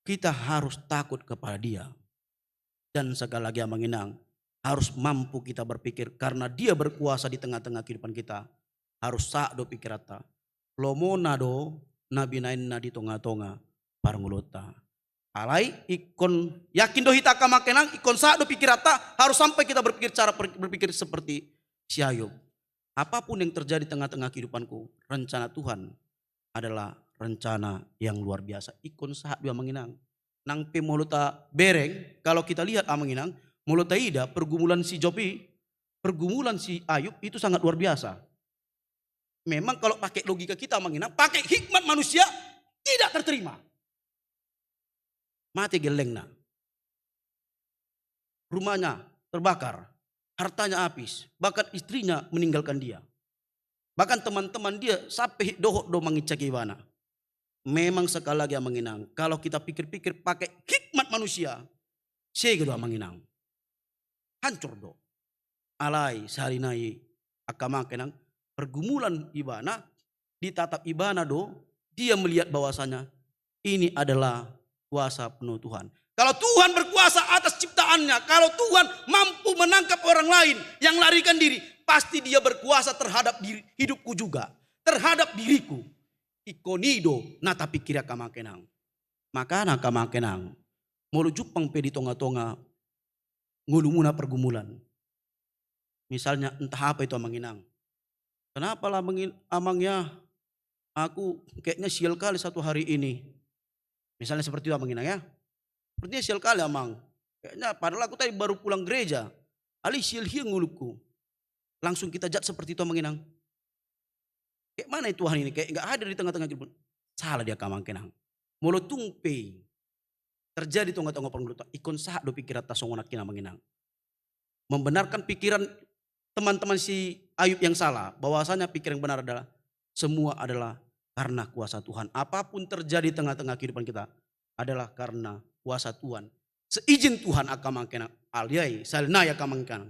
Kita harus takut kepada Dia. Dan sekali lagi menginang, harus mampu kita berpikir karena Dia berkuasa di tengah-tengah kehidupan kita. Harus sakdo pikirata. Lomo nado nabi nain nadi tonga-tonga parangulota. Alai ikon yakin dohita kamakenang ikon sakdo pikirata, harus sampai kita berpikir seperti si Ayub. Apapun yang terjadi di tengah-tengah kehidupanku, rencana Tuhan adalah rencana yang luar biasa. Ikon sahat dia menginang. Nang pemoluta bereng, kalau kita lihat menginang, moluta ida pergumulan si Jobi, pergumulan si Ayub itu sangat luar biasa. Memang kalau pakai logika kita menginang, pakai hikmat manusia tidak terterima. Mati gelengna. Rumahnya terbakar, hartanya habis, bahkan istrinya meninggalkan dia. Bahkan teman-teman dia sampai dohok do mangicaki wana. Memang sekali lagi menginang, kalau kita pikir-pikir pakai hikmat manusia, sege do menginang. Hancur do. Alai sarinai akama kenang pergumulan ibana ditatap ibana do, dia melihat bahwasanya ini adalah kuasa penuh Tuhan. Kalau Tuhan berkuasa atas ciptaannya, kalau Tuhan mampu menangkap orang lain yang larikan diri, pasti dia berkuasa terhadap hidupku juga, terhadap diriku. Ikonido nata pikir akama kenang. Maka nakama kenang melujuk pangpe di tonga-tonga ngulumuna pergumulan. Misalnya entah apa itu amanginang. Kenapa lah amangnya aku kayaknya sial kali satu hari ini. Misalnya seperti itu amanginang ya. Sepertinya sial kali amang. Kayaknya padahal aku tadi baru pulang gereja. Ali sial hiang nguluku. Langsung kita jat seperti itu amanginang. Kayak mana itu Tuhan ini? Kayak enggak hadir di tengah-tengah kita. Salah dia kamang kenang. Molo tungpe. Terjadi tengah-tengah pergumulan. Ikon sah do pikir atas songonak kina menginang. Membenarkan pikiran teman-teman si Ayub yang salah, bahwasanya pikiran yang benar adalah semua adalah karena kuasa Tuhan. Apapun terjadi tengah-tengah kehidupan kita adalah karena kuasa Tuhan. Seizin Tuhan akan mangkena aliai salnaya akan mangkena.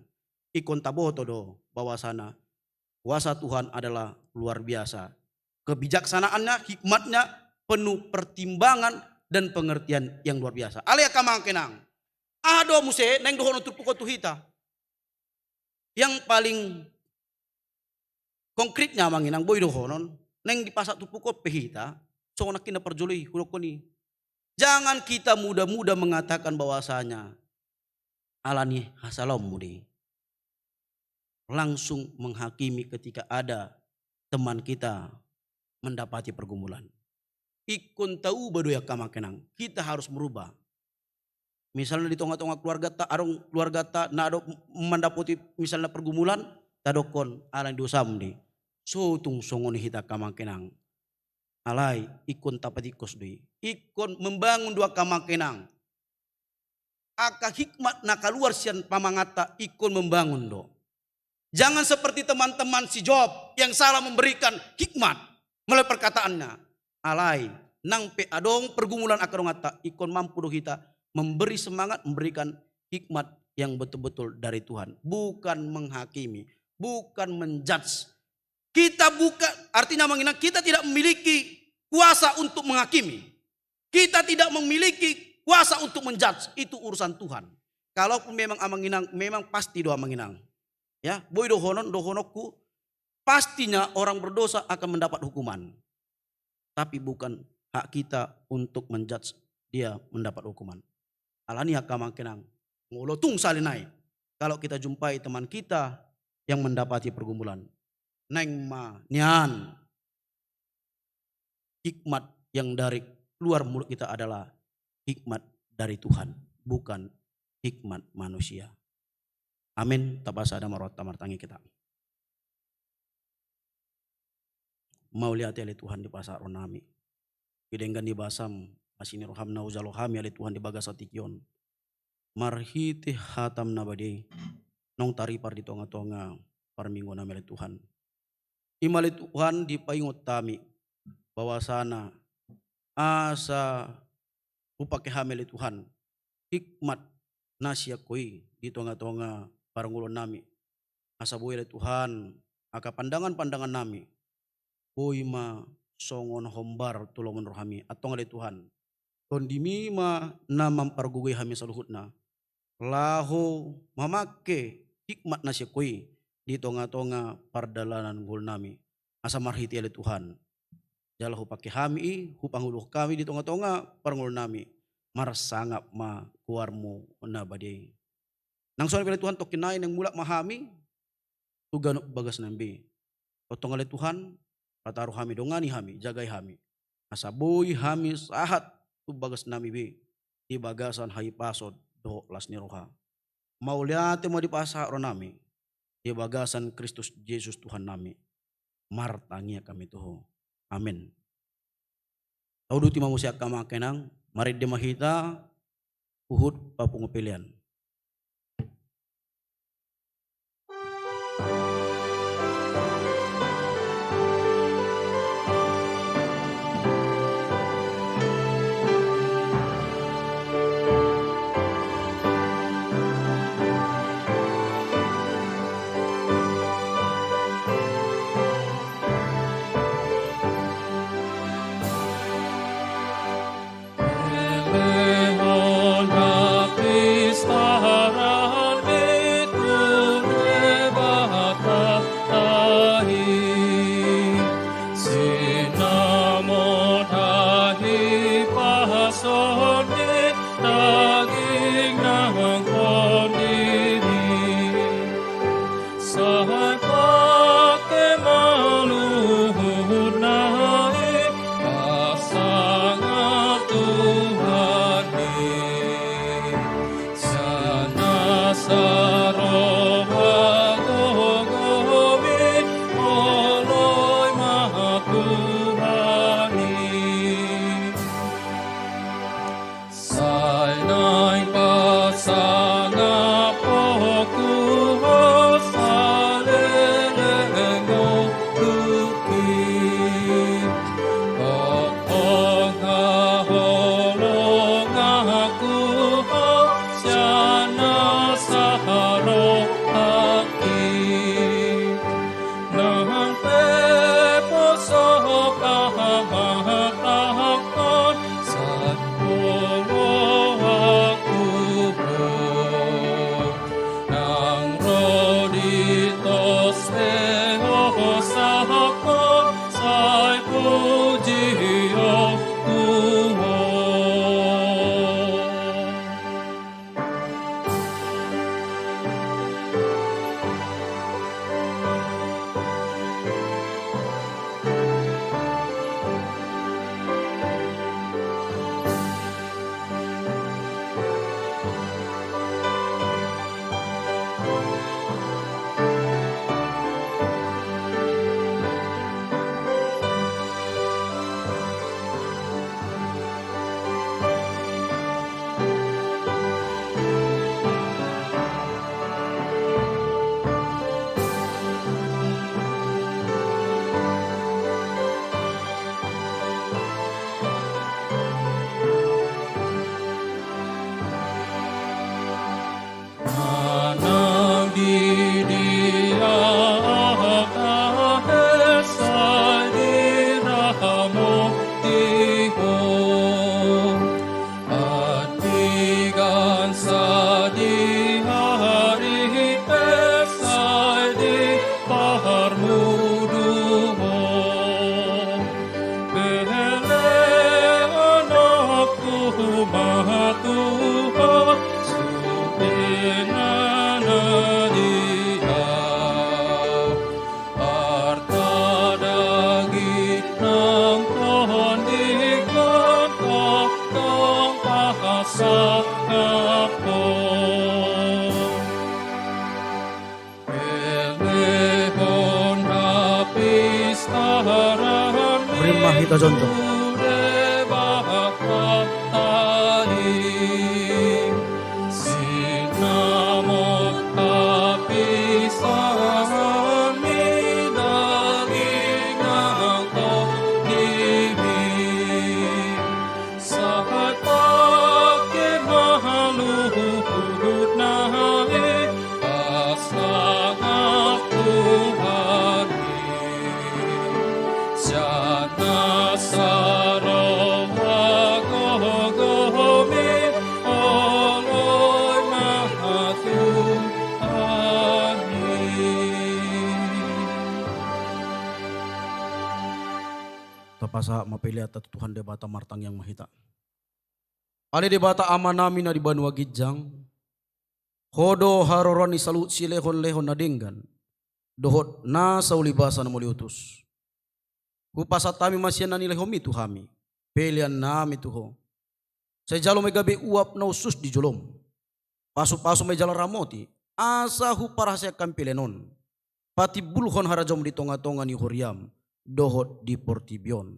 Ikon taboto do bahwasanya kuasa Tuhan adalah luar biasa. Kebijaksanaannya, hikmatnya penuh pertimbangan dan pengertian yang luar biasa. Ali akan mangkena. Ado muse neng dohono tupuko tuhita. Yang paling konkretnya manginang boy dohonon neng di pasak tupuko pehita so nakina perjuli hulokoni. Jangan kita mudah-mudah mengatakan bahwasanya alani hasalom mudi. Langsung menghakimi ketika ada teman kita mendapati pergumulan. Ikun tahu badoya kamakenang. Kita harus merubah. Misalnya di tengah-tengah keluarga ta nado mendapati misalnya pergumulan tadokon alai dosa mudi. So tung songoni hita kamakenang. Alai ikon tapatikos doi. Ikon membangun dua kamakenang. Aka hikmat nakaluar sian pamangata ikon membangun do. Jangan seperti teman-teman si Job yang salah memberikan hikmat melalui perkataannya. Alai nang pe adong pergumulan akadong ata ikon mampu do hita memberi semangat, memberikan hikmat yang betul-betul dari Tuhan. Bukan menghakimi, bukan menjudge. Kita bukan, artinya mengingat kita tidak memiliki kuasa untuk menghakimi. Kita tidak memiliki kuasa untuk menjudge. Itu urusan Tuhan. Kalaupun memang amanginang, memang pasti doa menginang. Ya, boy dohonokku, pastinya orang berdosa akan mendapat hukuman. Tapi bukan hak kita untuk menjudge dia mendapat hukuman. Alani hakama kenang ngolotung salinai. Kalau kita jumpai teman kita yang mendapati pergumulan, neng ma nian hikmat yang dari keluar mulut kita adalah hikmat dari Tuhan, bukan hikmat manusia. Amin. Tabasa ada marot tamartangi kita. Mau lihat oleh Tuhan di pasar onami. Kidenggan di basam asini rohamna uzalohami oleh Tuhan di bagasatikion. Marhiti hatam nabadi. Nong taripar di tonga-tonga parminggo na oleh Tuhan. Imali Tuhan di payungot tami. Bahwasana asa upake hamili Tuhan. Hikmat nasya koi di tonga-tonga parangulon nami. Asa buhay Tuhan. Aka pandangan-pandangan nami. Boy ma songon hombar tulungan rohami atong ali Tuhan. Tondimi ma na mampargugay hami sa luhut na. Laho mamake hikmat na siya koy di tonga-tonga pardalanan ngul nami. Asa marhiti ali Tuhan. Jala hupake hami hupanguluh kami di tonga-tonga parangul nami. Marsangap ma kuarmu na badai. Nang soal ali Tuhan tokinain yang mulak mahami. Tuganok bagas nambi. Otong ali Tuhan. Pataruh hami dongani hami, jagai hami. Asaboy hami sahat tu bagas nami be. Di bagasan hai pasod do las niroha. Mau lihat mau di pasar nami. Di bagasan Kristus Yesus Tuhan nami. martangia kami tuho. Amin. Audu ti mamusia kama kenang mari de mahita uhud papungupilian. Lehon hapis taharan itu rebata tahi sinamon hahi pason daging nang kondiri sahai pake maluhut nahi pasangan Tuhani sana saroba gogomi oloi maha Tuhani sai nai pasanga poku salele tuki Sai puji oh Anang di dia sai di rahamu tiho atigan sadi hari pesai di paharmu duho bele anakku mahatuha Prima hita jonto. Tapasa mapili at Tuhan debata martang yang mahita. Ali debata amanami na di banua gijang. Hodo haroron isalut si lehon na dinggan. Dohot na sa ulibasa na muliutus. Kupasat tami masyan na nilehom itu hami. Pelian nami tuho. Sa jalo may gabi uap na usus di jolom. Paso-paso may jalo ramoti. Asa hu para sa kampilenon. pati bulhon harajom di tonga-tonga ni horiam, dohot di portibion.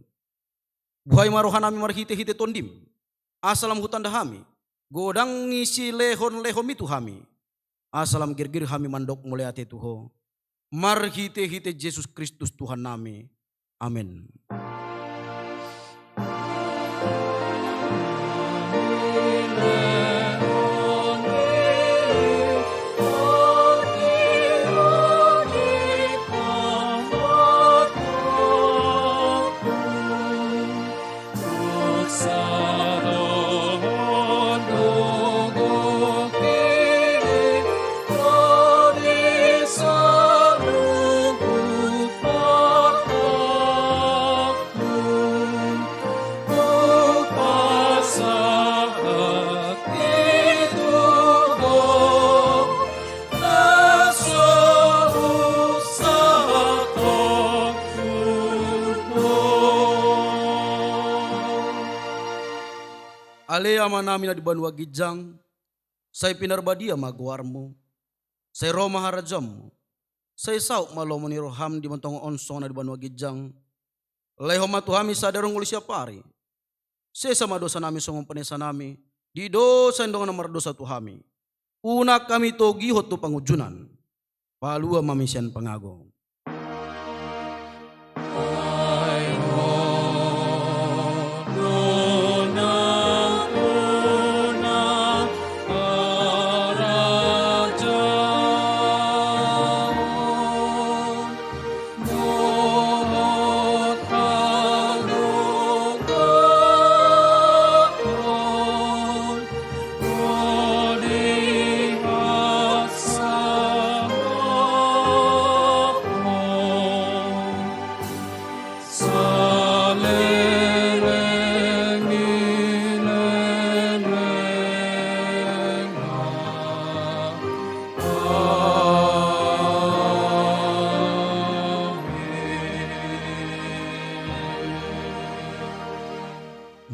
Buhay marohanami marhite-hite tondim, asalam hutan dahami, godang ngisi lehon-lehon itu hami, asalam gergir hami mandok mulai ate tuho, marhite-hite Yesus Kristus Tuhan nami, amin. Ale ama namin na di banwa gijang, say pinarbadia magwarmo, say Roma harajam, say sauk malomo ni roham di mantong onsong na di banwa gijang, leho matuhami sa darong ulisya pari, say sama dosa namin songong panesa nami, di dosa indong na mardosa tuhami, una kami to gihot to pangujunan, palua mamisian pangagong.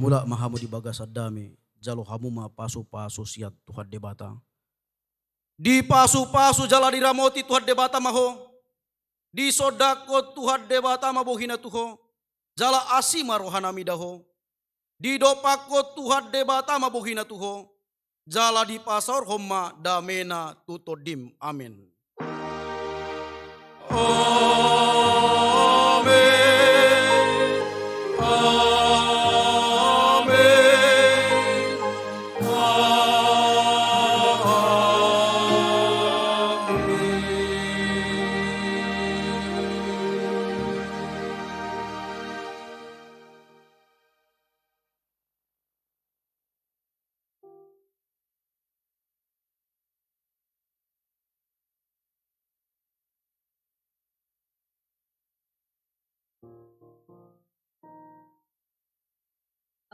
Mula mahamu di bagas adami, jalo hamu ma pasu-pasu siat Tuhan debata. Di pasu-pasu jala diramoti Tuhan debata maho. Di sodako Tuhan debata mabohina tuho. Jala asima rohanami daho. Di dopako Tuhan debata mabohina tuho. Jala di pasar homma damena tutodim. Amin. Oh,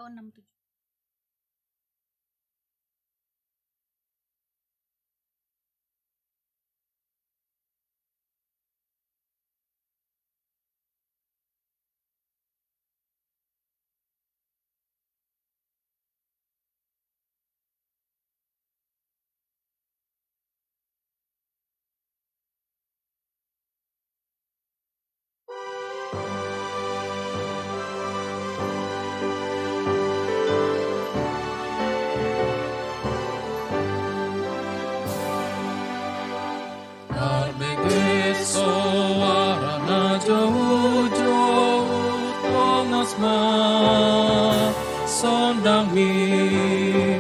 67. Sondang mi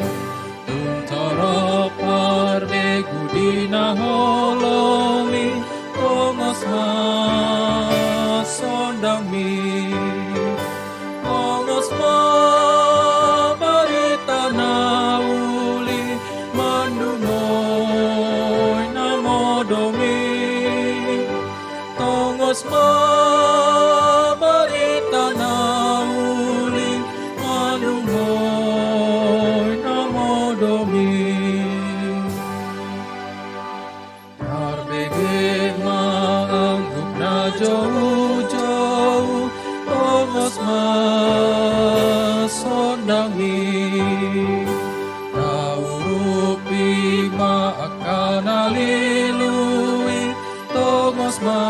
tuntara parbe gudina holomi Ongosma sondang mi Ongosma barita nauli mandumoy namodomi Ongosma jauh-jauh Ongosma sondangi Raurupi ma akan alilui Ongosma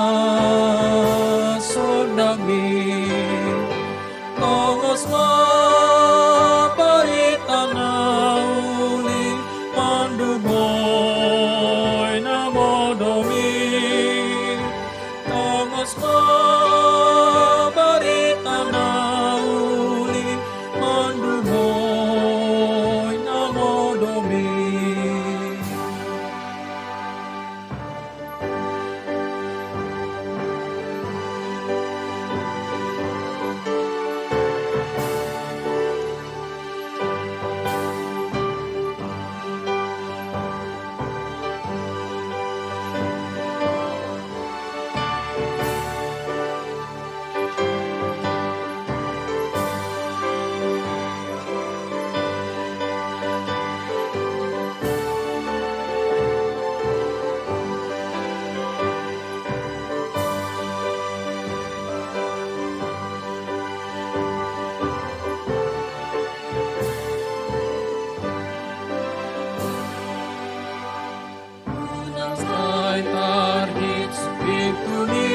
tuni